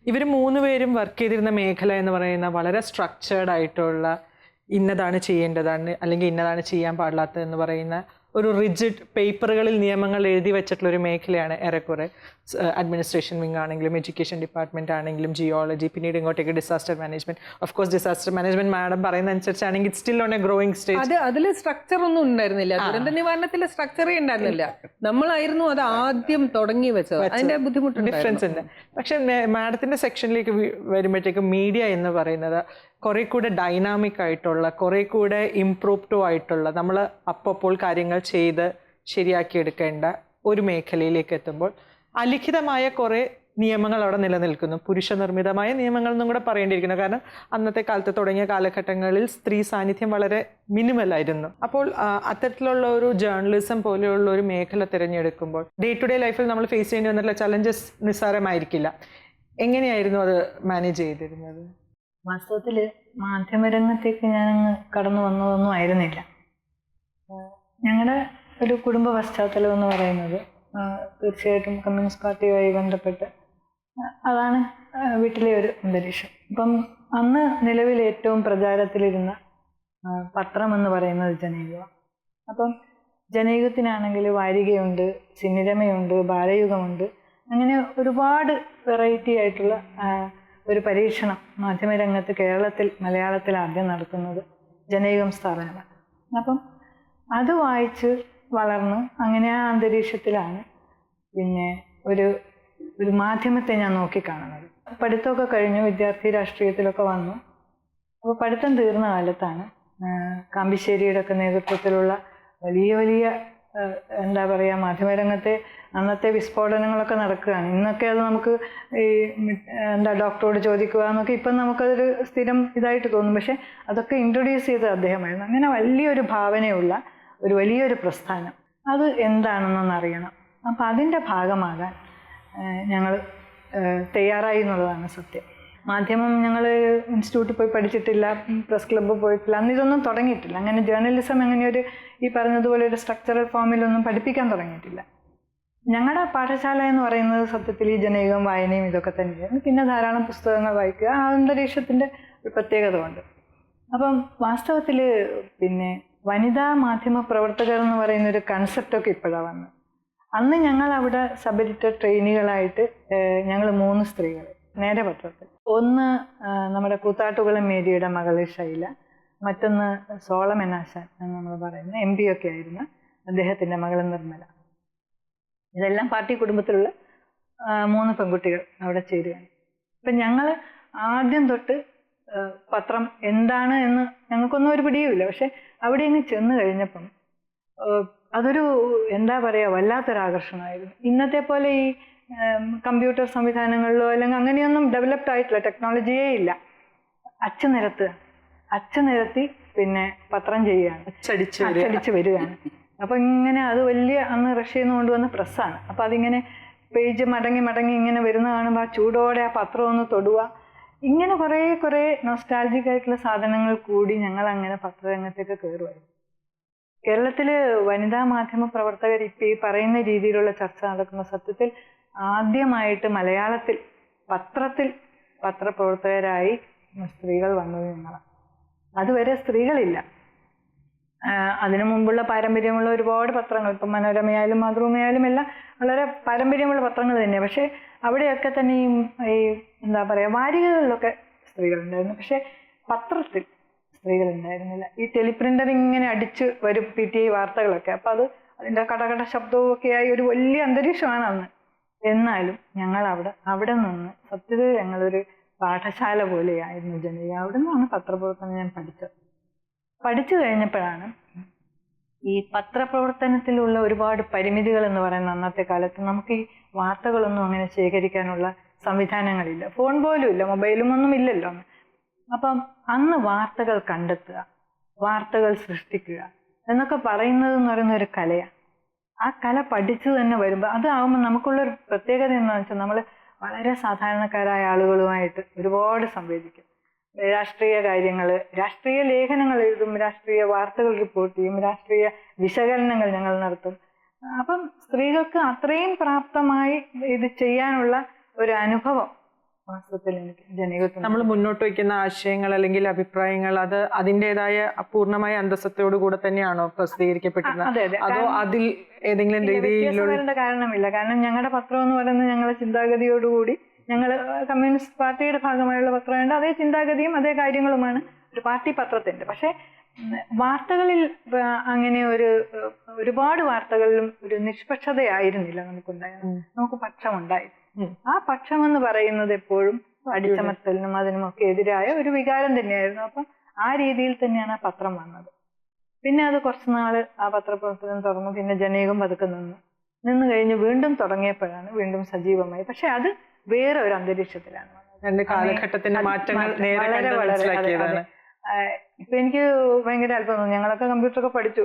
ഇവർ 3 പേരും വർക്ക് ചെയ്തിരുന്ന മേഖല എന്ന് പറയുന്ന വളരെ സ്ട്രക്ചേർഡ് ആയിട്ടുള്ള ഇന്നതാണ് ചെയ്യേണ്ടതാണ് അല്ലെങ്കിൽ ഇന്നതാണ് ചെയ്യാൻ പാടില്ലാത്തതെന്ന് പറയുന്ന ഒരു റിജിഡ് പേപ്പറുകളിൽ നിയമങ്ങൾ എഴുതി വെച്ചിട്ടുള്ള ഒരു മേഖലയാണ് ഏറെക്കുറെ. അഡ്മിനിസ്ട്രേഷൻ വിങ് ആണെങ്കിലും എഡ്യൂക്കേഷൻ ഡിപ്പാർട്ട്മെന്റ് ആണെങ്കിലും ജിയോളജി, പിന്നീട് ഇങ്ങോട്ടേക്ക് disaster management. Of course disaster management madam പറയുന്ന അനുസരിച്ചാണെങ്കിൽ still on a growing stage. അതിൽ സ്ട്രക്ചർ ഒന്നും ഉണ്ടായിരുന്നില്ല, ദുരന്ത നിവാരണത്തിലെ സ്ട്രക്ചറേ ഉണ്ടായിരുന്നില്ല. നമ്മളായിരുന്നു അത് ആദ്യം തുടങ്ങി വെച്ചത്. അതിന്റെ ബുദ്ധിമുട്ട് ഡിഫറൻസ് ഉണ്ട്. പക്ഷെ മാഡത്തിന്റെ സെക്ഷനിലേക്ക് വരുമ്പോഴത്തേക്കും മീഡിയ എന്ന് പറയുന്നത് കുറെ കൂടെ ഡൈനാമിക് ആയിട്ടുള്ള, കുറെ കൂടെ ഇംപ്രൂവ്ഡ് ആയിട്ടുള്ള, നമ്മൾ അപ്പോൾ കാര്യങ്ങൾ ചെയ്ത് ശരിയാക്കിയെടുക്കേണ്ട ഒരു മേഖലയിലേക്ക് എത്തുമ്പോൾ അലിഖിതമായ കുറെ നിയമങ്ങൾ അവിടെ നിലനിൽക്കുന്നു. പുരുഷ നിർമ്മിതമായ നിയമങ്ങൾ എന്നും കൂടെ പറയേണ്ടിയിരിക്കുന്നു. കാരണം അന്നത്തെ കാലത്ത് തുടങ്ങിയ കാലഘട്ടങ്ങളിൽ സ്ത്രീ സാന്നിധ്യം വളരെ മിനിമലായിരുന്നു. അപ്പോൾ അത്തരത്തിലുള്ള ഒരു ജേർണലിസം പോലെയുള്ള ഒരു മേഖല തിരഞ്ഞെടുക്കുമ്പോൾ ഡേ ടു ഡേ ലൈഫിൽ നമ്മൾ ഫേസ് ചെയ്യേണ്ടി വന്നിട്ടുള്ള ചലഞ്ചസ് നിസ്സാരമായിരിക്കില്ല. എങ്ങനെയായിരുന്നു അത് മാനേജ് ചെയ്തിരുന്നത്? വാസ്തവത്തിൽ മാധ്യമരംഗത്തേക്ക് ഞാനങ്ങ് കടന്നു വന്നതൊന്നും ആയിരുന്നില്ല. ഞങ്ങളുടെ ഒരു കുടുംബ പശ്ചാത്തലം എന്ന് പറയുന്നത് തീർച്ചയായിട്ടും കമ്മ്യൂണിസ്റ്റ് പാർട്ടിയുമായി ബന്ധപ്പെട്ട് അതാണ് വീട്ടിലെ ഒരു അന്തരീക്ഷം. അപ്പം അന്ന് നിലവിൽ ഏറ്റവും പ്രചാരത്തിലിരുന്ന പത്രം എന്ന് പറയുന്നത് ജനയുഗം. അപ്പം ജനയുഗത്തിനാണെങ്കിൽ വാരികയുണ്ട്, സിനിരമയുണ്ട്, ബാലയുഗമുണ്ട്. അങ്ങനെ ഒരുപാട് വെറൈറ്റി ആയിട്ടുള്ള ഒരു പരീക്ഷണം മാധ്യമരംഗത്ത് കേരളത്തിൽ, മലയാളത്തിൽ ആദ്യം നടത്തുന്നത് ജനയുഗം സ്ഥാപനമാണ്. അപ്പം അത് വായിച്ച് വളർന്ന് അങ്ങനെ ആ അന്തരീക്ഷത്തിലാണ് പിന്നെ ഒരു മാധ്യമത്തെ ഞാൻ നോക്കിക്കാണുന്നത്. പഠിത്തമൊക്കെ കഴിഞ്ഞു, വിദ്യാർത്ഥി രാഷ്ട്രീയത്തിലൊക്കെ വന്നു. അപ്പോൾ പഠിത്തം തീർന്ന കാലത്താണ് കാമ്പിശ്ശേരിയുടെ ഒക്കെ നേതൃത്വത്തിലുള്ള വലിയ വലിയ എന്താ പറയുക, മാധ്യമരംഗത്തെ അന്നത്തെ വിസ്ഫോടനങ്ങളൊക്കെ നടക്കുകയാണ്. ഇന്നൊക്കെ അത് നമുക്ക് ഈ ഡോക്ടറോട് ചോദിക്കുക എന്നൊക്കെ ഇപ്പം നമുക്കതൊരു സ്ഥിരം ഇതായിട്ട് തോന്നും. പക്ഷെ അതൊക്കെ ഇൻട്രൊഡ്യൂസ് ചെയ്തത് അദ്ദേഹമായിരുന്നു. അങ്ങനെ വലിയൊരു ഭാവനയുള്ള ഒരു വലിയൊരു പ്രസ്ഥാനം, അത് എന്താണെന്നൊന്നറിയണം. അപ്പം അതിൻ്റെ ഭാഗമാകാൻ ഞങ്ങൾ തയ്യാറായി എന്നുള്ളതാണ് സത്യം. മാധ്യമം ഞങ്ങൾ ഇൻസ്റ്റിറ്റ്യൂട്ടിൽ പോയി പഠിച്ചിട്ടില്ല, പ്രസ് ക്ലബ്ബ് പോയിട്ടില്ല, അന്ന് ഇതൊന്നും തുടങ്ങിയിട്ടില്ല. അങ്ങനെ ജേർണലിസം എങ്ങനെയൊരു ഈ പറഞ്ഞതുപോലെ ഒരു സ്ട്രക്ചറൽ ഫോമിലൊന്നും പഠിപ്പിക്കാൻ തുടങ്ങിയിട്ടില്ല. ഞങ്ങളുടെ പാഠശാല എന്ന് പറയുന്നത് സത്യത്തിൽ ഈ ജനയുഗം വായനയും ഇതൊക്കെ തന്നെയായിരുന്നു. പിന്നെ ധാരാളം പുസ്തകങ്ങൾ വായിക്കുക, ആ അന്തരീക്ഷത്തിൻ്റെ ഒരു പ്രത്യേകത കൊണ്ട്. അപ്പം വാസ്തവത്തിൽ പിന്നെ വനിതാ മാധ്യമ പ്രവർത്തകർ എന്ന് പറയുന്നൊരു കൺസെപ്റ്റൊക്കെ ഇപ്പോഴാണ് വന്നത്. അന്ന് ഞങ്ങൾ അവിടെ സബ് എഡിറ്റർ ട്രെയിനികളായിട്ട് ഞങ്ങൾ 3 സ്ത്രീകൾ നേരെ പത്രത്തിൽ. ഒന്ന് നമ്മുടെ കൂത്താട്ടുകുളം മേരിയുടെ മകൾ ശൈല, മറ്റൊന്ന് സോളമൻ ആശാൻ എന്ന് നമ്മൾ പറയുന്ന MP ഒക്കെ ആയിരുന്ന അദ്ദേഹത്തിൻ്റെ മകൾ നിർമ്മല. ഇതെല്ലാം പാർട്ടി കുടുംബത്തിലുള്ള 3 പെൺകുട്ടികൾ അവിടെ ചേരുകയാണ്. അപ്പം ഞങ്ങൾ ആദ്യം തൊട്ട് പത്രം എന്താണ് എന്ന് ഞങ്ങൾക്കൊന്നും ഒരു പിടിയുമില്ല. പക്ഷെ അവിടെ ഇങ്ങ് ചെന്ന് കഴിഞ്ഞപ്പം അതൊരു എന്താ പറയുക, വല്ലാത്തൊരാകർഷണമായിരുന്നു. ഇന്നത്തെ പോലെ ഈ കമ്പ്യൂട്ടർ സംവിധാനങ്ങളിലോ അല്ലെങ്കിൽ അങ്ങനെയൊന്നും ഡെവലപ്ഡ് ആയിട്ടില്ല, ടെക്നോളജിയേ ഇല്ല. അച്ചു നിരത്തി പിന്നെ പത്രം ചെയ്യുകയാണ്, അച്ചടിച്ച് വരികയാണ്. അപ്പം ഇങ്ങനെ അത് വലിയ അന്ന് റഷ്യയിൽ നിന്ന് കൊണ്ടുവന്ന പ്രസ്സാണ്. അപ്പം അതിങ്ങനെ പേജ് മടങ്ങി ഇങ്ങനെ വരുന്ന കാണുമ്പോൾ ആ ചൂടോടെ ആ പത്രം ഒന്ന് തൊടുക, ഇങ്ങനെ കുറേ നൊസ്റ്റാൾജിക് ആയിട്ടുള്ള സാധനങ്ങൾ കൂടി ഞങ്ങൾ അങ്ങനെ പത്രരംഗത്തേക്ക് കയറുമായിരുന്നു. കേരളത്തിൽ വനിതാ മാധ്യമ പ്രവർത്തകർ ഇപ്പം ഈ പറയുന്ന രീതിയിലുള്ള ചർച്ച നടക്കുന്ന സത്യത്തിൽ ആദ്യമായിട്ട് മലയാളത്തിൽ പത്രത്തിൽ പത്രപ്രവർത്തകരായി സ്ത്രീകൾ വന്നത് ഞങ്ങളാണ്. അതുവരെ സ്ത്രീകളില്ല. അതിനു മുമ്പുള്ള പാരമ്പര്യമുള്ള ഒരുപാട് പത്രങ്ങൾ, ഇപ്പം മനോരമയായാലും മാതൃഭൂമിയായാലും എല്ലാം വളരെ പാരമ്പര്യമുള്ള പത്രങ്ങൾ തന്നെയാണ്. പക്ഷേ അവിടെയൊക്കെ തന്നെ ഈ എന്താ പറയുക, വാരികകളിലൊക്കെ സ്ത്രീകളുണ്ടായിരുന്നു. പക്ഷേ പത്രത്തിൽ സ്ത്രീകളുണ്ടായിരുന്നില്ല. ഈ ടെലിപ്രിൻ്റർ ഇങ്ങനെ അടിച്ച് വരും PTI വാർത്തകളൊക്കെ. അപ്പം അതിൻ്റെ കടകട ശബ്ദവും ഒക്കെയായി ഒരു വലിയ അന്തരീക്ഷമാണ് അന്ന്. എന്നാലും ഞങ്ങൾ അവിടെ നിന്ന് സത്യത്തിൽ ഞങ്ങളൊരു പാഠശാല പോലെയായിരുന്നു ജനീയ. അവിടെ നിന്നാണ് പത്രപ്രവർത്തനം ഞാൻ പഠിച്ചു കഴിഞ്ഞപ്പോഴാണ് ഈ പത്രപ്രവർത്തനത്തിലുള്ള ഒരുപാട് പരിമിതികൾ എന്ന് പറയുന്ന അന്നത്തെ കാലത്ത് നമുക്ക് ഈ വാർത്തകളൊന്നും അങ്ങനെ ശേഖരിക്കാനുള്ള സംവിധാനങ്ങളില്ല, ഫോൺ പോലും ഇല്ല, മൊബൈലും ഒന്നും ഇല്ലല്ലോ. അപ്പം അന്ന് വാർത്തകൾ കണ്ടെത്തുക, വാർത്തകൾ സൃഷ്ടിക്കുക എന്നൊക്കെ പറയുന്നതെന്ന് പറയുന്ന ഒരു കലയാണ്. ആ കല പഠിച്ചു തന്നെ വരുമ്പോൾ അതാവുമ്പോൾ നമുക്കുള്ളൊരു പ്രത്യേകത എന്താണെന്ന് വെച്ചാൽ നമ്മൾ വളരെ സാധാരണക്കാരായ ആളുകളുമായിട്ട് ഒരുപാട് സംവേദിക്കും. രാഷ്ട്രീയ കാര്യങ്ങൾ, രാഷ്ട്രീയ ലേഖനങ്ങൾ എഴുതും, രാഷ്ട്രീയ വാർത്തകൾ റിപ്പോർട്ട് ചെയ്യും, രാഷ്ട്രീയ വിശകലനങ്ങൾ ഞങ്ങൾ നടത്തും. അപ്പം സ്ത്രീകൾക്ക് അത്രയും പ്രാപ്തമായി ഇത് ചെയ്യാനുള്ള ഒരു അനുഭവം മാസത്തിൽ എനിക്ക് ജനകീയത്വം നമ്മൾ മുന്നോട്ട് വയ്ക്കുന്ന ആശയങ്ങൾ അല്ലെങ്കിൽ അഭിപ്രായങ്ങൾ അത് അതിൻ്റെതായ പൂർണ്ണമായ അന്തസ്സത്തോടു കൂടെ തന്നെയാണോ പ്രസിദ്ധീകരിക്കപ്പെടുന്നത്? അതെ അതെ അതോ അതിൽ ഏതെങ്കിലും രീതിയിലുള്ള വരേണ്ട കാരണമില്ല. കാരണം ഞങ്ങളുടെ പത്രം എന്ന് പറയുന്നത് ഞങ്ങളുടെ ചിന്താഗതിയോടുകൂടി ഞങ്ങൾ കമ്മ്യൂണിസ്റ്റ് പാർട്ടിയുടെ ഭാഗമായുള്ള പത്രമുണ്ട്. അതേ ചിന്താഗതിയും അതേ കാര്യങ്ങളുമാണ് ഒരു പാർട്ടി പത്രത്തിന്റെ. പക്ഷെ വാർത്തകളിൽ അങ്ങനെ ഒരുപാട് വാർത്തകളിലും ഒരു നിഷ്പക്ഷതയായിരുന്നില്ല നമുക്കുണ്ടായത്. നമുക്ക് പക്ഷമുണ്ടായിരുന്നു. ആ പക്ഷം എന്ന് പറയുന്നത് എപ്പോഴും അടിച്ചമർത്തലിനും അതിനുമൊക്കെ എതിരായ ഒരു വികാരം തന്നെയായിരുന്നു. അപ്പം ആ രീതിയിൽ തന്നെയാണ് ആ പത്രം വന്നത്. പിന്നെ അത് കുറച്ചുനാള് ആ പത്രപ്രവർത്തനം തുറന്നു. പിന്നെ ജനയുഗം പതുക്കെ നിന്ന് കഴിഞ്ഞ് വീണ്ടും തുടങ്ങിയപ്പോഴാണ് വീണ്ടും സജീവമായി. പക്ഷെ അത് വേറെ ഒരു അന്തരീക്ഷത്തിലാണ് വന്നത്. കാലഘട്ടത്തിന്റെ മാറ്റങ്ങൾ നേരെ മനസ്സിലാക്കിയതാണ്. ഇപ്പൊ എനിക്ക് ഭയങ്കര അല്പം തോന്നുന്നു. ഞങ്ങളൊക്കെ കമ്പ്യൂട്ടറൊക്കെ പഠിച്ചു.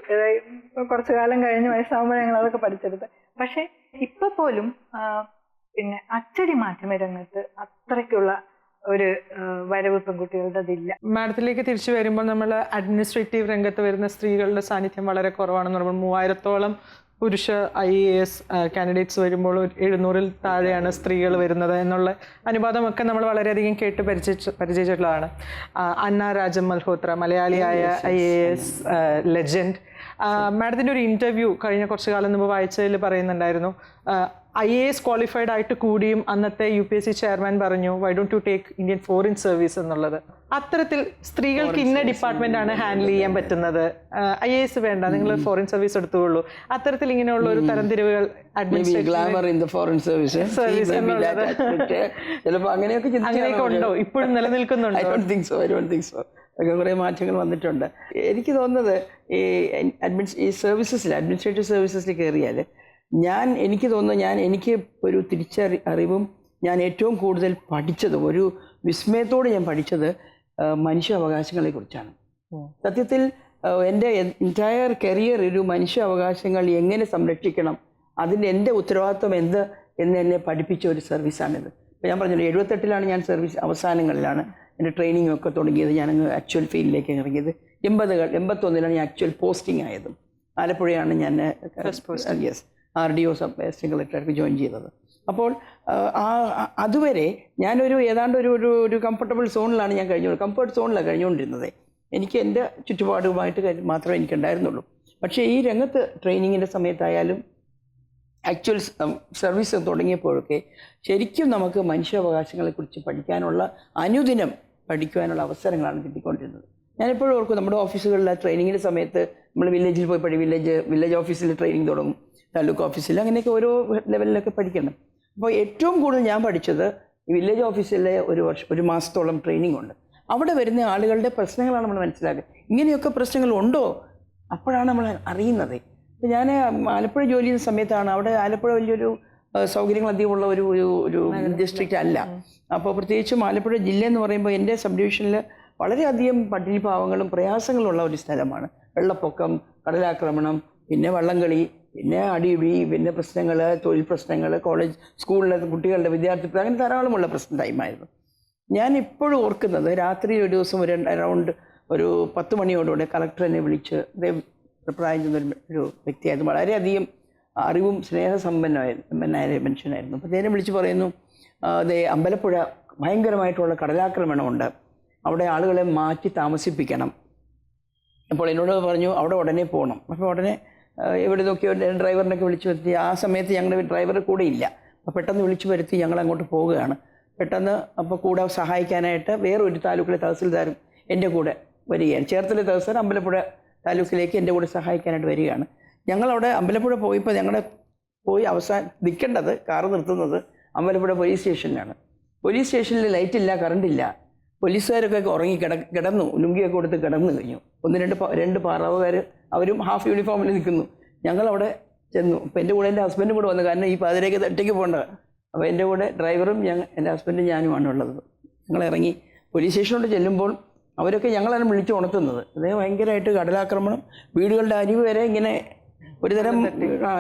കുറച്ചു കാലം കഴിഞ്ഞ് വയസ്സാകുമ്പോൾ ഞങ്ങൾ അതൊക്കെ പഠിച്ചെടുത്ത്. പക്ഷെ ഇപ്പൊ പോലും പിന്നെ അച്ചടി മാധ്യമ രംഗത്ത് അത്രയ്ക്കുള്ള ഒരു വരവ് പെൺകുട്ടികളുടെ അതില്ല. മാഡത്തിലേക്ക് തിരിച്ചു വരുമ്പോൾ നമ്മൾ അഡ്മിനിസ്ട്രേറ്റീവ് രംഗത്ത് വരുന്ന സ്ത്രീകളുടെ സാന്നിധ്യം വളരെ കുറവാണെന്ന് പറയുമ്പോൾ 3000-ഓളം പുരുഷ IAS കാൻഡിഡേറ്റ്സ് വരുമ്പോൾ 700-ൽ താഴെയാണ് സ്ത്രീകൾ വരുന്നത് എന്നുള്ള അനുപാതമൊക്കെ നമ്മൾ വളരെയധികം കേട്ട് പരിചയിച്ചിട്ടുള്ളതാണ്. അന്ന രാജം മൽഹോത്ര, മലയാളിയായ IAS ലെജൻഡ്. മാഡത്തിൻ്റെ ഒരു ഇൻ്റർവ്യൂ കഴിഞ്ഞ കുറച്ചു കാലം മുമ്പ് വായിച്ചതിൽ പറയുന്നുണ്ടായിരുന്നു, IAS ക്വാളിഫൈഡ് ആയിട്ട് കൂടിയും അന്നത്തെ UPSC ചെയർമാൻ പറഞ്ഞു why don't you take Indian foreign service എന്നുള്ളത്. അത്തരത്തിൽ സ്ത്രീകൾക്ക് ഇന്ന ഡിപ്പാർട്ട്മെന്റ് ആണ് ഹാൻഡിൽ ചെയ്യാൻ പറ്റുന്നത്, IAS വേണ്ട, നിങ്ങൾ ഫോറിൻ സർവീസ് എടുത്തുകൊള്ളൂ. അത്തരത്തിൽ ഇങ്ങനെയുള്ള ഒരു തരംതിരിവുകൾ അങ്ങനെയൊക്കെ ഉണ്ടോ? ഇപ്പോഴും നിലനിൽക്കുന്നുണ്ടോ? കുറേ മാറ്റങ്ങൾ വന്നിട്ടുണ്ട്. എനിക്ക് തോന്നുന്നത് ഈ സർവീസസിൽ അഡ്മിനിസ്ട്രേറ്റീവ് സർവീസസിൽ കയറിയാൽ എനിക്ക് തോന്നുന്നു എനിക്ക് ഒരു തിരിച്ചറിവും ഞാൻ ഏറ്റവും കൂടുതൽ പഠിച്ചതും ഒരു വിസ്മയത്തോട് ഞാൻ പഠിച്ചത് മനുഷ്യാവകാശങ്ങളെ കുറിച്ചാണ്. സത്യത്തിൽ എൻ്റെ എൻറ്റയർ കരിയർ ഒരു മനുഷ്യാവകാശങ്ങൾ എങ്ങനെ സംരക്ഷിക്കണം, അതിൻ്റെ എൻ്റെ ഉത്തരവാദിത്വം എന്ത് എന്ന് എന്നെ പഠിപ്പിച്ച ഒരു സർവീസാണിത്. ഇപ്പോൾ ഞാൻ പറഞ്ഞല്ലോ 78-ലാണ് ഞാൻ സർവീസ് അവസാനങ്ങളിലാണ് എൻ്റെ ട്രെയിനിങ് ഒക്കെ തുടങ്ങിയത്. ഞാനങ്ങ് ആക്ച്വൽ ഫീൽഡിലേക്ക് ഇറങ്ങിയത് 81-ലാണ് ഞാൻ ആക്ച്വൽ പോസ്റ്റിംഗ് ആയതും. ആലപ്പുഴയാണ് ഞാൻ RDO സബ് സെക്രട്ടറിക്ക് ജോയിൻ ചെയ്തത്. അപ്പോൾ അതുവരെ ഞാനൊരു ഏതാണ്ട് ഒരു കംഫർട്ടബിൾ സോണിലാണ് ഞാൻ കംഫർട്ട് സോണിലാണ് കഴിഞ്ഞുകൊണ്ടിരുന്നത്. എനിക്ക് എൻ്റെ ചുറ്റുപാടുമായിട്ട് മാത്രമേ എനിക്കുണ്ടായിരുന്നുള്ളൂ. പക്ഷേ ഈ രംഗത്ത് ട്രെയിനിങ്ങിൻ്റെ സമയത്തായാലും ആക്ച്വൽ സർവീസ് തുടങ്ങിയപ്പോഴൊക്കെ ശരിക്കും നമുക്ക് മനുഷ്യാവകാശങ്ങളെക്കുറിച്ച് പഠിക്കാനുള്ള അനുദിനം പഠിക്കുവാനുള്ള അവസരങ്ങളാണ് കിട്ടിക്കൊണ്ടിരുന്നത്. ഞാനിപ്പോഴും ഓർക്കും, നമ്മുടെ ഓഫീസുകളിലെ ട്രെയിനിങ്ങിൻ്റെ സമയത്ത് നമ്മൾ വില്ലേജിൽ പോയി വില്ലേജ് ഓഫീസിൽ ട്രെയിനിങ് തുടങ്ങും, താലൂക്ക് ഓഫീസിൽ, അങ്ങനെയൊക്കെ ഓരോ ലെവലിലൊക്കെ പഠിക്കണം. അപ്പോൾ ഏറ്റവും കൂടുതൽ ഞാൻ പഠിച്ചത് വില്ലേജ് ഓഫീസിലെ ഒരു മാസത്തോളം ട്രെയിനിങ് ഉണ്ട്. അവിടെ വരുന്ന ആളുകളുടെ പ്രശ്നങ്ങളാണ് നമ്മൾ മനസ്സിലാക്കുക. ഇങ്ങനെയൊക്കെ പ്രശ്നങ്ങളുണ്ടോ അപ്പോഴാണ് നമ്മൾ അറിയുന്നത്. അപ്പോൾ ഞാൻ ആലപ്പുഴ ജോലി ചെയ്യുന്ന സമയത്താണ്, അവിടെ ആലപ്പുഴ വലിയൊരു സൗകര്യങ്ങൾ അധികമുള്ള ഒരു ഡിസ്ട്രിക്റ്റ് അല്ല. അപ്പോൾ പ്രത്യേകിച്ചും ആലപ്പുഴ ജില്ല എന്ന് പറയുമ്പോൾ എൻ്റെ സബ് ഡിവിഷനിൽ വളരെയധികം പട്ടിണി പാവങ്ങളും പ്രയാസങ്ങളുള്ള ഒരു സ്ഥലമാണ്. വെള്ളപ്പൊക്കം, കടലാക്രമണം, പിന്നെ വള്ളംകളി, പിന്നെ അടിപിടി, പിന്നെ പ്രശ്നങ്ങൾ, തൊഴിൽ പ്രശ്നങ്ങൾ, കോളേജ് സ്കൂളിലെ കുട്ടികളുടെ വിദ്യാർത്ഥി, അങ്ങനെ ധാരാളമുള്ള ടൈമായിരുന്നു. ഞാൻ ഇപ്പോഴും ഓർക്കുന്നത്, രാത്രി ഒരു ദിവസം അറൗണ്ട് ഒരു 10 മണിയോടുകൂടെ കളക്ടർ എന്നെ വിളിച്ച്, പ്രായം ചെന്നൊരു വ്യക്തിയായിരുന്നു, വളരെയധികം അറിവും സ്നേഹസമ്പന്നമായ മനുഷ്യനായിരുന്നു. അപ്പോൾ അദ്ദേഹം വിളിച്ച് പറയുന്നു, അമ്പലപ്പുഴ ഭയങ്കരമായിട്ടുള്ള കടലാക്രമണമുണ്ട്, അവിടെ ആളുകളെ മാറ്റി താമസിപ്പിക്കണം. അപ്പോൾ എന്നോട് പറഞ്ഞു അവിടെ ഉടനെ പോകണം. അപ്പോൾ ഉടനെ എവിടെ നോക്കിയോ ഡ്രൈവറിനൊക്കെ വിളിച്ചു വരുത്തി. ആ സമയത്ത് ഞങ്ങളുടെ ഡ്രൈവർ കൂടെ ഇല്ല. അപ്പോൾ പെട്ടെന്ന് വിളിച്ചു വരുത്തി ഞങ്ങൾ അങ്ങോട്ട് പോവുകയാണ്. പെട്ടെന്ന് അപ്പോൾ കൂടെ സഹായിക്കാനായിട്ട് വേറൊരു താലൂക്കിലെ തഹസിൽദാരും എൻ്റെ കൂടെ വരികയാണ്. ചേർത്തല തഹസിൽ അമ്പലപ്പുഴ താലൂക്കിലേക്ക് എൻ്റെ കൂടെ സഹായിക്കാനായിട്ട് വരികയാണ്. ഞങ്ങളവിടെ അമ്പലപ്പുഴ പോയപ്പോൾ ഞങ്ങളെ നിൽക്കേണ്ടത്, കാറ് നിർത്തുന്നത് അമ്പലപ്പുഴ പോലീസ് സ്റ്റേഷനിലാണ്. പോലീസ് സ്റ്റേഷനിൽ ലൈറ്റില്ല, കറണ്ടില്ല. പോലീസുകാരൊക്കെ ഉറങ്ങി കിടന്നു, ലുങ്കിയൊക്കെ കൊടുത്ത് കിടന്നു കഴിഞ്ഞു. 2 പാറാവുകാർ അവരും ഹാഫ് യൂണിഫോമിൽ നിൽക്കുന്നു. ഞങ്ങളവിടെ ചെന്നു. അപ്പോൾ എൻ്റെ കൂടെ എൻ്റെ ഹസ്ബൻഡും കൂടെ വന്നു, കാരണം ഈ പാതിരേക്ക് ഒറ്റയ്ക്ക് പോകേണ്ടത്. അപ്പോൾ എൻ്റെ കൂടെ ഡ്രൈവറും എൻ്റെ ഹസ്ബൻഡും ഞാനുമാണ് ഉള്ളത്. ഞങ്ങൾ ഇറങ്ങി പോലീസ് സ്റ്റേഷനോട് ചെല്ലുമ്പോൾ അവരൊക്കെ ഞങ്ങളാണ് വിളിച്ച് ഉണർത്തുന്നത്. അതേ ഭയങ്കരമായിട്ട് കടലാക്രമണം, വീടുകളുടെ അരിവ് വരെ ഇങ്ങനെ ഒരുതരം,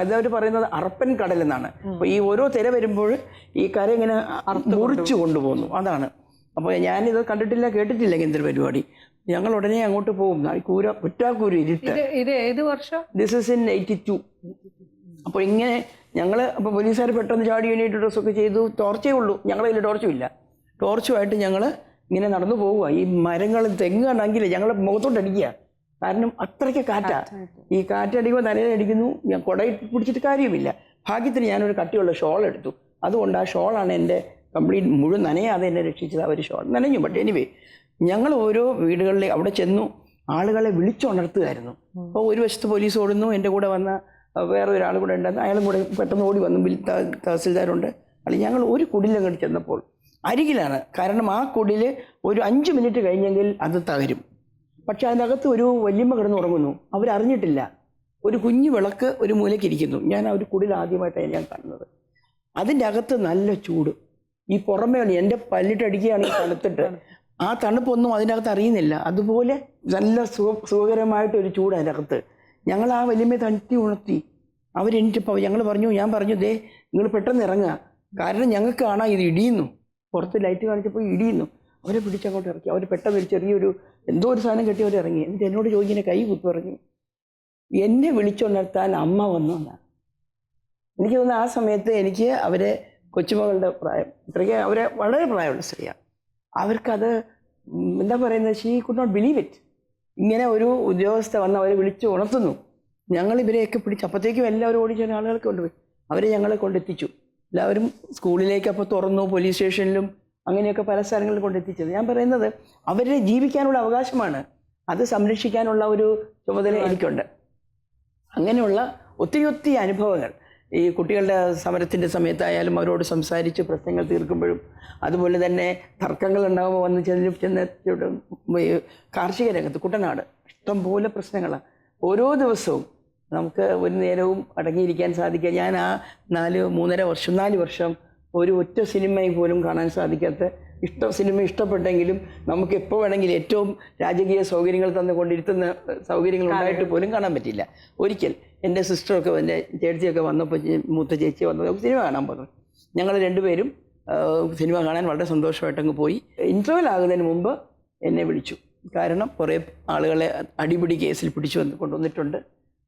അതവർ പറയുന്നത് അറപ്പൻ കടൽ എന്നാണ്. അപ്പോൾ ഈ ഓരോ തിര വരുമ്പോൾ ഈ കര ഇങ്ങനെ മുറിച്ചു കൊണ്ടുപോകുന്നു, അതാണ്. അപ്പോൾ ഞാനിത് കണ്ടിട്ടില്ല, കേട്ടിട്ടില്ല ഇങ്ങനത്തെ പരിപാടി. ഞങ്ങൾ ഉടനെ അങ്ങോട്ട് പോകും. കുറ്റാക്കൂര് ഇരുട്ട്. ഇത് ഏത് വർഷം? This is in 82. അപ്പോൾ ഇങ്ങനെ അപ്പോൾ പോലീസുകാർ പെട്ടെന്ന് ചാടി എണീറ്റ് ഡ്രസ്സൊക്കെ ചെയ്തു. ടോർച്ചേ ഉള്ളൂ, ഞങ്ങളുടെ കയ്യിൽ ടോർച്ചും ഇല്ല. ടോർച്ചുമായിട്ട് ഞങ്ങൾ ഇങ്ങനെ നടന്നു പോവുക. ഈ മരങ്ങൾ തെങ്ങാണെങ്കിൽ ഞങ്ങൾ മുഖത്തോട്ടടിക്കുക. കാരണം അത്രയ്ക്ക് കാറ്റാ. ഈ കാറ്റടിക്കുമ്പോൾ തലയിലടിക്കുന്നു. ഞാൻ കുടയിൽ പിടിച്ചിട്ട് കാര്യമില്ല. ഭാഗ്യത്തിന് ഞാനൊരു കട്ടിയുള്ള ഷോൾ എടുത്തു. അതുകൊണ്ട് ആ ഷോളാണ് എൻ്റെ കംപ്ലീറ്റ് മുഴുവൻ നനയാതെ എന്നെ രക്ഷിച്ചത്. ആ ഒരു ഷോൾ നനഞ്ഞു. ബട്ട് എനിവേ ഞങ്ങൾ ഓരോ വീടുകളിൽ അവിടെ ചെന്നു ആളുകളെ വിളിച്ചുണർത്തുമായിരുന്നു. അപ്പോൾ ഒരു വശത്ത് പോലീസ് ഓടുന്നു, എൻ്റെ കൂടെ വന്ന വേറെ ഒരാൾ കൂടെ ഉണ്ടായിരുന്നു. അയാളും കൂടെ പെട്ടെന്ന് ഓടി വന്നു. തഹസിൽദാരുണ്ട്. അല്ലെങ്കിൽ ഞങ്ങൾ ഒരു കുടിലങ്ങോട്ട് ചെന്നപ്പോൾ അരികിലാണ്. കാരണം ആ കുടിൽ ഒരു 5 മിനിറ്റ് കഴിഞ്ഞെങ്കിൽ അത് തകരും. പക്ഷെ അതിനകത്ത് ഒരു വല്യമ്മ കിടന്ന് ഉറങ്ങുന്നു. അവരറിഞ്ഞിട്ടില്ല. ഒരു കുഞ്ഞു വിളക്ക് ഒരു മൂലയ്ക്കിരിക്കുന്നു. ഞാൻ ആ ഒരു കുടിൽ ആദ്യമായിട്ടാണ് ഞാൻ കാണുന്നത്. അതിൻ്റെ അകത്ത് നല്ല ചൂട്. ഈ പുറമേ എൻ്റെ പല്ലിട്ടടിക്കുകയാണെങ്കിൽ തണുത്തിട്ട് ആ തണുപ്പൊന്നും അതിനകത്ത് അറിയുന്നില്ല. അതുപോലെ നല്ല സുഖകരമായിട്ടൊരു ചൂട് അതിനകത്ത്. ഞങ്ങൾ ആ വല്യമ്മയെ തണുത്തി ഉണർത്തി. അവരെനിറ്റിപ്പോൾ ഞാൻ പറഞ്ഞു ദേ നിങ്ങൾ പെട്ടെന്ന് ഇറങ്ങുക, കാരണം ഞങ്ങൾക്ക് കാണാം ഇത് ഇടിയുന്നു. പുറത്ത് ലൈറ്റ് കാണിച്ചപ്പോൾ ഇടിയുന്നു. അവരെ പിടിച്ചങ്ങോട്ട് ഇറക്കി. അവർ പെട്ടെന്ന് ഒരു ചെറിയൊരു എന്തോ ഒരു സാധനം കെട്ടി അവർ ഇറങ്ങി. എന്നിട്ട് എന്നോട് ചോദിക്കുന്ന കൈ കുത്തി പറഞ്ഞു, എന്നെ വിളിച്ചുണർത്താൻ അമ്മ വന്നു എന്നാണ്. എനിക്ക് തോന്നുന്നു ആ സമയത്ത് എനിക്ക് അവരെ കൊച്ചുമകളുടെ പ്രായം, ഇത്രയ്ക്ക് അവരെ വളരെ പ്രായമുള്ള സ്ത്രീയാണ്. അവർക്കത് എന്താ പറയുന്നത്, she could not believe it. ഇങ്ങനെ ഒരു ഉദ്യോഗസ്ഥ വന്ന് അവരെ വിളിച്ച് ഉണർത്തുന്നു. ഞങ്ങൾ ഇവരെയൊക്കെ പിടിച്ച് അപ്പോഴത്തേക്കും എല്ലാവരും ഓടിച്ച ആളുകളൊക്കെ കൊണ്ടുപോയി. അവരെ ഞങ്ങളെ കൊണ്ടെത്തിച്ചു. എല്ലാവരും സ്കൂളിലേക്ക് അപ്പോൾ തുറന്നു, പോലീസ് സ്റ്റേഷനിലും അങ്ങനെയൊക്കെ പല സ്ഥലങ്ങളിൽ കൊണ്ടെത്തിച്ചത്. ഞാൻ പറയുന്നത് അവരെ ജീവിക്കാനുള്ള അവകാശമാണ്, അത് സംരക്ഷിക്കാനുള്ള ഒരു ചുമതല എനിക്കുണ്ട്. അങ്ങനെയുള്ള ഒത്തിരി അനുഭവങ്ങൾ ഈ കുട്ടികളുടെ സമരത്തിൻ്റെ സമയത്തായാലും അവരോട് സംസാരിച്ച് പ്രശ്നങ്ങൾ തീർക്കുമ്പോഴും, അതുപോലെ തന്നെ തർക്കങ്ങൾ ഉണ്ടാകുമ്പോൾ വന്ന് ചെന്ന് കാർഷിക രംഗത്ത് കുട്ടനാട് ഇഷ്ടംപോലെ പ്രശ്നങ്ങളാണ്. ഓരോ ദിവസവും നമുക്ക് ഒരു നേരവും അടങ്ങിയിരിക്കാൻ സാധിക്കുക. ഞാൻ ആ 4 വർഷം ഒരു ഒറ്റ സിനിമയിൽ പോലും കാണാൻ സാധിക്കാത്ത സിനിമ ഇഷ്ടപ്പെട്ടെങ്കിലും നമുക്ക് എപ്പോൾ വേണമെങ്കിലും ഏറ്റവും രാജകീയ സൗകര്യങ്ങൾ തന്നുകൊണ്ടിരുത്തുന്ന സൗകര്യങ്ങൾ ഉണ്ടായിട്ട് പോലും കാണാൻ പറ്റില്ല. ഒരിക്കൽ എൻ്റെ സിസ്റ്ററൊക്കെ എൻ്റെ ചേച്ചിയൊക്കെ വന്നപ്പോൾ, മൂത്ത ചേച്ചി വന്നപ്പോൾ സിനിമ കാണാൻ പോകുന്നു. ഞങ്ങൾ രണ്ടുപേരും സിനിമ കാണാൻ വളരെ സന്തോഷമായിട്ടങ്ങ് പോയി. ഇൻ്റർവെൽ ആകുന്നതിന് മുമ്പ് എന്നെ വിളിച്ചു. കാരണം കുറേ ആളുകളെ അടിപിടി കേസിൽ പിടിച്ചു കൊണ്ടുവന്നിട്ടുണ്ട്.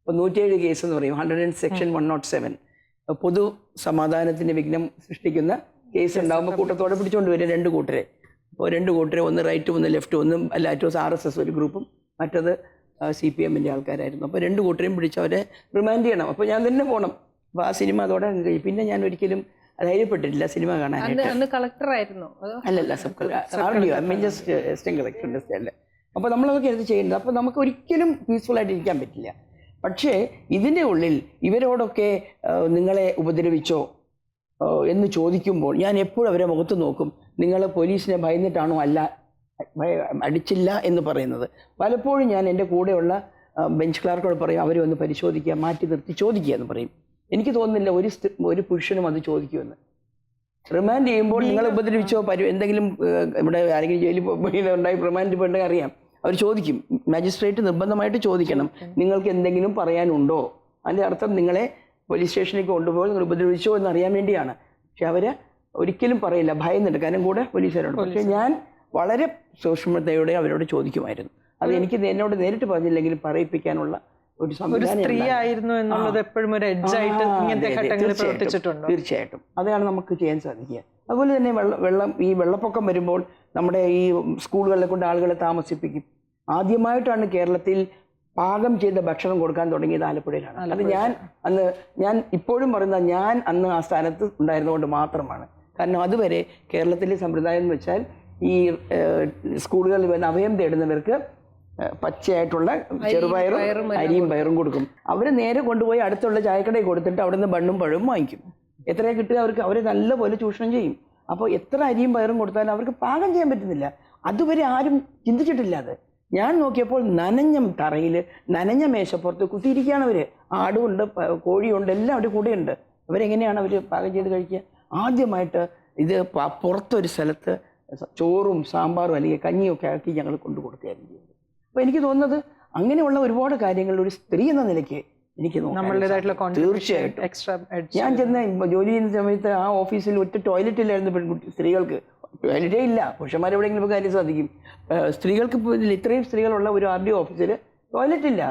ഇപ്പോൾ 107 കേസ് എന്ന് പറയും, 100 സെക്ഷൻ 107 പൊതു സമാധാനത്തിന് വിഘ്നം സൃഷ്ടിക്കുന്ന കേസ് ഉണ്ടാകുമ്പോൾ കൂട്ടത്തോടെ പിടിച്ചുകൊണ്ട് വരും 2 കൂട്ടരെ. അപ്പോൾ 2 കൂട്ടരെ, ഒന്ന് റൈറ്റും ഒന്ന് ലെഫ്റ്റും, ഒന്നും അല്ലാറ്റോസ് RSS ഒരു ഗ്രൂപ്പും, മറ്റത് CPM-ൻ്റെ ആൾക്കാരായിരുന്നു. അപ്പോൾ 2 കൂട്ടരെയും പിടിച്ച് അവരെ റിമാൻഡ് ചെയ്യണം. അപ്പോൾ ഞാൻ തന്നെ പോകണം. അപ്പോൾ ആ സിനിമ അതോടെ കഴിയും. പിന്നെ ഞാൻ ഒരിക്കലും ധൈര്യപ്പെട്ടിട്ടില്ല സിനിമ കാണാനായിട്ട്. അന്ന് കളക്ടറായിരുന്നു? അല്ലല്ല, സബ് കളക്ടർ, ജസ്റ്റ് അസിസ്റ്റന്റ് കളക്ടറിൻ്റെ സ്റ്റൈലിൽ. അപ്പോൾ നമ്മളതൊക്കെ എടുത്ത് ചെയ്യുന്നത്. അപ്പോൾ നമുക്ക് ഒരിക്കലും പീസ്ഫുള്ളായിട്ട് ഇരിക്കാൻ പറ്റില്ല. പക്ഷേ ഇതിൻ്റെ ഉള്ളിൽ ഇവരോടൊക്കെ നിങ്ങളെ ഉപദ്രവിച്ചോ എന്ന് ചോദിക്കുമ്പോൾ ഞാൻ എപ്പോഴും അവരെ മുഖത്ത് നോക്കും. നിങ്ങൾ പോലീസിനെ ഭയന്നിട്ടാണോ? അല്ല, അടിച്ചില്ല എന്ന് പറയുന്നത്. പലപ്പോഴും ഞാൻ എൻ്റെ കൂടെയുള്ള ബെഞ്ച് ക്ലാർക്കോട് പറയും, അവരെ ഒന്ന് പരിശോധിക്കുക, മാറ്റി നിർത്തി ചോദിക്കുക എന്ന് പറയും. എനിക്ക് തോന്നുന്നില്ല ഒരു പുരുഷനും അത് ചോദിക്കുമെന്ന്. റിമാൻഡ് ചെയ്യുമ്പോൾ നിങ്ങൾ ഉപദ്രവിച്ചോ എന്തെങ്കിലും ഇവിടെ ആരെങ്കിലും ജയിലിൽ ഉണ്ടായി റിമാൻഡ് പോയിട്ടുണ്ടെങ്കിൽ അറിയാം, അവർ ചോദിക്കും. മജിസ്ട്രേറ്റ് നിർബന്ധമായിട്ട് ചോദിക്കണം, നിങ്ങൾക്ക് എന്തെങ്കിലും പറയാനുണ്ടോ? അതിൻ്റെ അർത്ഥം നിങ്ങളെ പോലീസ് സ്റ്റേഷനിലേക്ക് കൊണ്ടുപോയി നിങ്ങൾ ഉപദ്രവിച്ചോ എന്നറിയാൻ വേണ്ടിയാണ്. പക്ഷെ അവർ ഒരിക്കലും പറയില്ല, ഭയന്നുണ്ട്. കാരണം കൂടെ പോലീസുകാരുണ്ട്. പക്ഷേ ഞാൻ വളരെ സൂക്ഷ്മതയോടെ അവരോട് ചോദിക്കുമായിരുന്നു. അത് എനിക്ക് എന്നോട് നേരിട്ട് പറഞ്ഞില്ലെങ്കിലും പറയിപ്പിക്കാനുള്ള ഒരു സ്ത്രീ ആയിരുന്നു എന്നുള്ളത് എപ്പോഴും ഒരു എഡ്ജായിട്ട് ഇങ്ങനത്തെ ഘട്ടങ്ങളിൽ പ്രവർത്തിച്ചിട്ടുണ്ട്. തീർച്ചയായിട്ടും അതാണ് നമുക്ക് ചെയ്യാൻ സാധിക്കുക. അതുപോലെ തന്നെ ഈ വെള്ളപ്പൊക്കം വരുമ്പോൾ നമ്മുടെ ഈ സ്കൂളുകളിലെ കൊണ്ട് ആളുകളെ താമസിപ്പിക്കും. ആദ്യമായിട്ടാണ് കേരളത്തിൽ പാകം ചെയ്ത ഭക്ഷണം കൊടുക്കാൻ തുടങ്ങിയത് ആലപ്പുഴയിലാണ്. അത് ഞാൻ ഇപ്പോഴും പറയുന്നത് ഞാൻ അന്ന് ആ സ്ഥാനത്ത് ഉണ്ടായിരുന്നുകൊണ്ട് മാത്രമാണ്. കാരണം അതുവരെ കേരളത്തിലെ സമ്പ്രദായം എന്ന് വെച്ചാൽ ഈ സ്കൂളുകളിൽ വന്ന് അഭയം തേടുന്നവർക്ക് പച്ചയായിട്ടുള്ള ചെറുപയറും അരിയും പയറും കൊടുക്കും. അവർ നേരെ കൊണ്ടുപോയി അടുത്തുള്ള ചായക്കടയിൽ കൊടുത്തിട്ട് അവിടെ നിന്ന് ബണ്ണും പഴവും വാങ്ങിക്കും. എത്രയാണ് കിട്ടുക അവർക്ക്? അവരെ നല്ലപോലെ ചൂഷണം ചെയ്യും. അപ്പോൾ എത്ര അരിയും പയറും കൊടുത്താലും അവർക്ക് പാകം ചെയ്യാൻ പറ്റുന്നില്ല. അതുവരെ ആരും ചിന്തിച്ചിട്ടില്ല. അത് ഞാൻ നോക്കിയപ്പോൾ നനഞ്ഞ തറയിൽ നനഞ്ഞ മേശപ്പുറത്ത് കുത്തിയിരിക്കുകയാണ് അവർ. ആടുമുണ്ട്, കോഴിയുണ്ട്, എല്ലാം അവരുടെ കൂടെയുണ്ട്. അവരെങ്ങനെയാണ് അവർ പാകം ചെയ്ത് കഴിക്കുക? ആദ്യമായിട്ട് ഇത് പുറത്തൊരു സ്ഥലത്ത് ചോറും സാമ്പാറും അല്ലെങ്കിൽ കഞ്ഞിയൊക്കെ ആക്കി ഞങ്ങൾ കൊണ്ടു കൊടുക്കുകയായിരുന്നു ചെയ്യുന്നത്. അപ്പോൾ എനിക്ക് തോന്നുന്നത് അങ്ങനെയുള്ള ഒരുപാട് കാര്യങ്ങൾ ഒരു സ്ത്രീ എന്ന നിലയ്ക്ക് എനിക്ക് തീർച്ചയായിട്ടും. ഞാൻ ചെന്ന ജോലി ചെയ്യുന്ന സമയത്ത് ആ ഓഫീസിൽ ഒറ്റ ടോയ്ലറ്റ് ഇല്ലായിരുന്നു പെൺകുട്ടി സ്ത്രീകൾക്ക്. ടോയ്ലറ്റേ ഇല്ല. പുരുഷന്മാരെവിടെയെങ്കിലും ഇപ്പോൾ കാര്യം സാധിക്കും. സ്ത്രീകൾക്ക് ഇത്രയും സ്ത്രീകളുള്ള ഒരു RDO ഓഫീസിൽ ടോയ്ലറ്റ് ഇല്ല.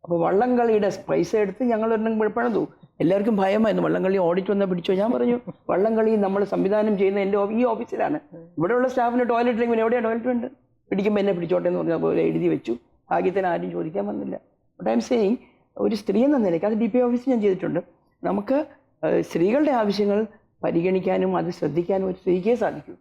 അപ്പോൾ വള്ളംകളിയുടെ പൈസ എടുത്ത് ഞങ്ങൾ ഒരെണ്ണം പണിതു. എല്ലാവർക്കും ഭയമായിരുന്നു വള്ളംകളി ഓഡിറ്റ് വന്നാൽ പിടിച്ചോ. ഞാൻ പറഞ്ഞു വള്ളംകളി നമ്മൾ സംവിധാനം ചെയ്യുന്ന എൻ്റെ ഈ ഓഫീസിലാണ്, ഇവിടെയുള്ള സ്റ്റാഫിന് ടോയ്ലറ്റിലേക്ക് എവിടെയാണ് ടോയ്ലറ്റ് ഉണ്ട്, പിടിക്കുമ്പോൾ എന്നെ പിടിച്ചോട്ടെ എന്ന് പറഞ്ഞാൽ പോലെ എഴുതി വെച്ചു. ഭാഗ്യത്തിന് ആരും ചോദിക്കാൻ വന്നില്ല. ബട്ട് ഐ എം സേയിങ്, ഒരു സ്ത്രീ എന്ന നിലയ്ക്ക് അത് DPI ഓഫീസിൽ ഞാൻ ചെയ്തിട്ടുണ്ട്. നമുക്ക് സ്ത്രീകളുടെ ആവശ്യങ്ങൾ പരിഗണിക്കാനും അത് ശ്രദ്ധിക്കാനും ഒരു സ്ത്രീക്കേ സാധിക്കൂ.